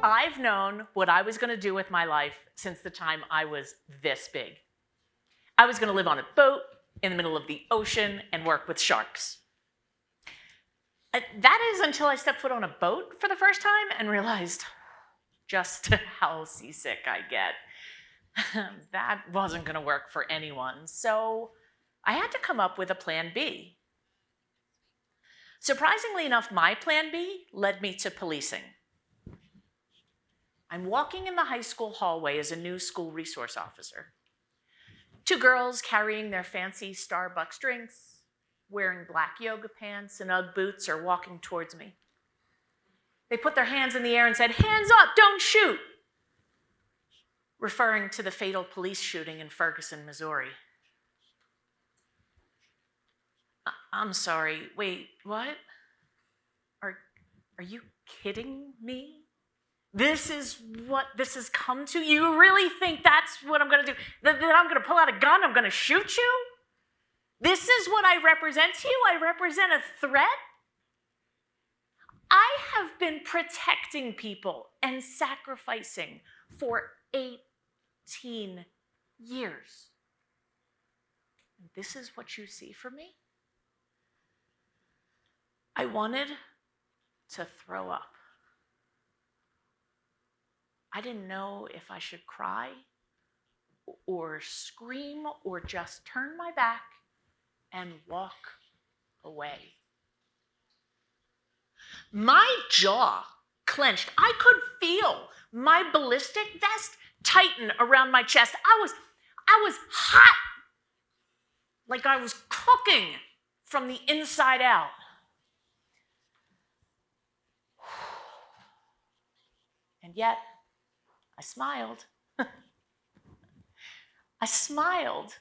I've known what I was going to do with my life since the time I was this big. I was going to live on a boat in the middle of the ocean and work with sharks. That is until I stepped foot on a boat for the first time and realized just how seasick I get. That wasn't going to work for anyone, so I had to come up with a plan B. Surprisingly enough, my plan B led me to policing. I'm walking in the high school hallway as a new school resource officer. 2 girls carrying their fancy Starbucks drinks, wearing black yoga pants and Ugg boots, are walking towards me. They put their hands in the air and said, "Hands up, don't shoot," referring to the fatal police shooting in Ferguson, Missouri. I'm sorry, wait, what? Are you kidding me? This is what this has come to? You really think that's what I'm going to do? That I'm going to pull out a gun, I'm going to shoot you? This is what I represent to you? I represent a threat? I have been protecting people and sacrificing for 18 years. And this is what you see from me? I wanted to throw up. I didn't know if I should cry or scream or just turn my back and walk away. My jaw clenched. I could feel my ballistic vest tighten around my chest. I was hot, like I was cooking from the inside out. And yet, I smiled. I smiled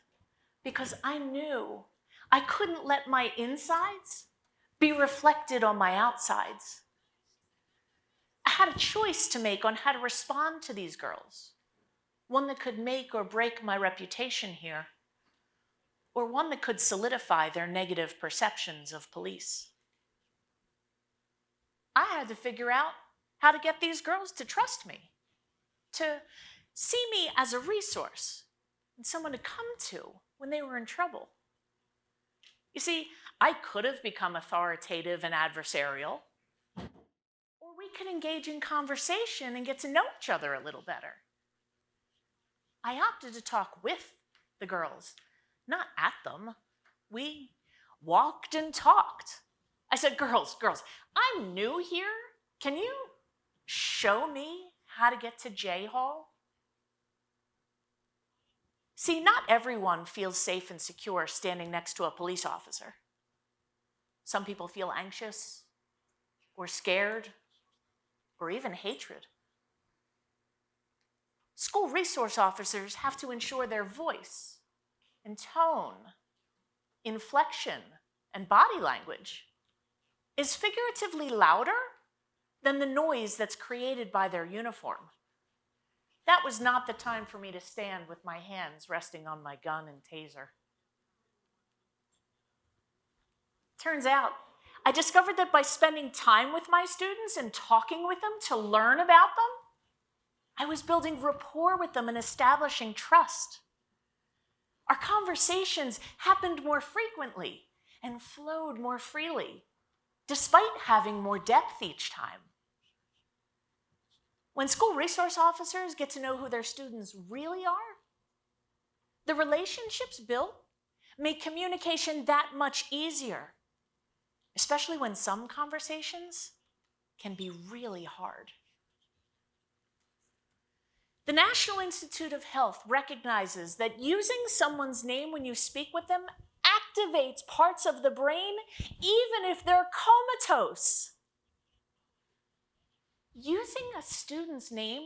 because I knew I couldn't let my insides be reflected on my outsides. I had a choice to make on how to respond to these girls, one that could make or break my reputation here, or one that could solidify their negative perceptions of police. I had to figure out how to get these girls to trust me, to see me as a resource and someone to come to when they were in trouble. You see, I could have become authoritative and adversarial, or we could engage in conversation and get to know each other a little better. I opted to talk with the girls, not at them. We walked and talked. I said, girls, I'm new here. Can you show me how to get to J Hall? See, not everyone feels safe and secure standing next to a police officer. Some people feel anxious or scared or even hatred. School resource officers have to ensure their voice and tone, inflection, and body language is figuratively louder than the noise that's created by their uniform. That was not the time for me to stand with my hands resting on my gun and taser. Turns out, I discovered that by spending time with my students and talking with them to learn about them, I was building rapport with them and establishing trust. Our conversations happened more frequently and flowed more freely, despite having more depth each time. When school resource officers get to know who their students really are, the relationships built make communication that much easier, especially when some conversations can be really hard. The National Institute of Health recognizes that using someone's name when you speak with them activates parts of the brain even if they're comatose. Using a student's name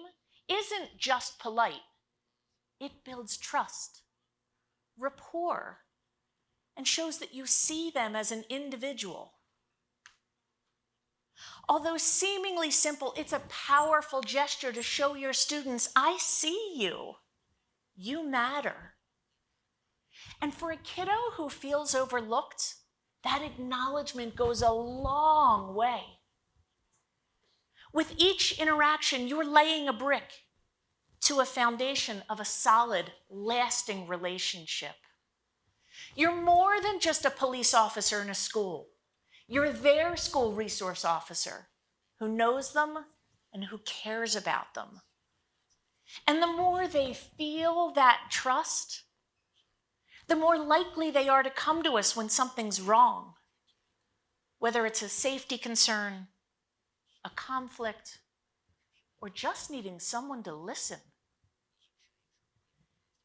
isn't just polite. It builds trust, rapport, and shows that you see them as an individual. Although seemingly simple, it's a powerful gesture to show your students, I see you. You matter. And for a kiddo who feels overlooked, that acknowledgement goes a long way. With each interaction, you're laying a brick to a foundation of a solid, lasting relationship. You're more than just a police officer in a school. You're their school resource officer who knows them and who cares about them. And the more they feel that trust, the more likely they are to come to us when something's wrong, whether it's a safety concern, a conflict, or just needing someone to listen.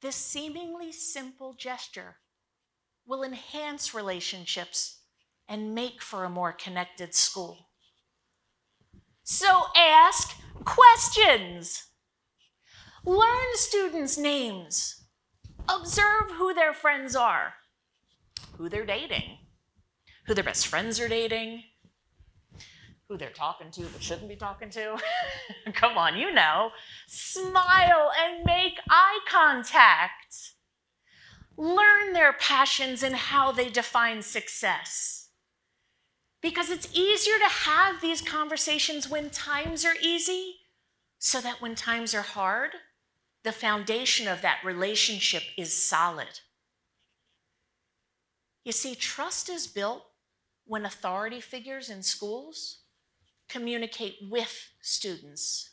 This seemingly simple gesture will enhance relationships and make for a more connected school. So ask questions. Learn students' names. Observe who their friends are, who they're dating, who their best friends are dating, who they're talking to but shouldn't be talking to. Come on, you know. Smile and make eye contact. Learn their passions and how they define success. Because it's easier to have these conversations when times are easy, so that when times are hard, the foundation of that relationship is solid. You see, trust is built when authority figures in schools communicate with students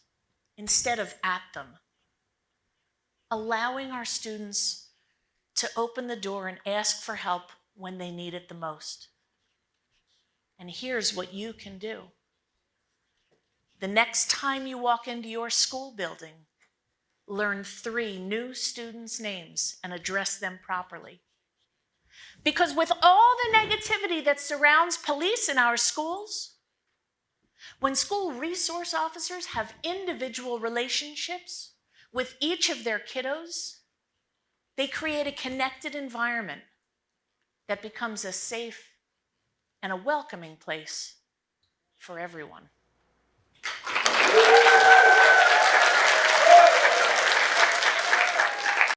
instead of at them, allowing our students to open the door and ask for help when they need it the most. And here's what you can do. The next time you walk into your school building, learn 3 new students' names and address them properly. Because with all the negativity that surrounds police in our schools, when school resource officers have individual relationships with each of their kiddos, they create a connected environment that becomes a safe and a welcoming place for everyone.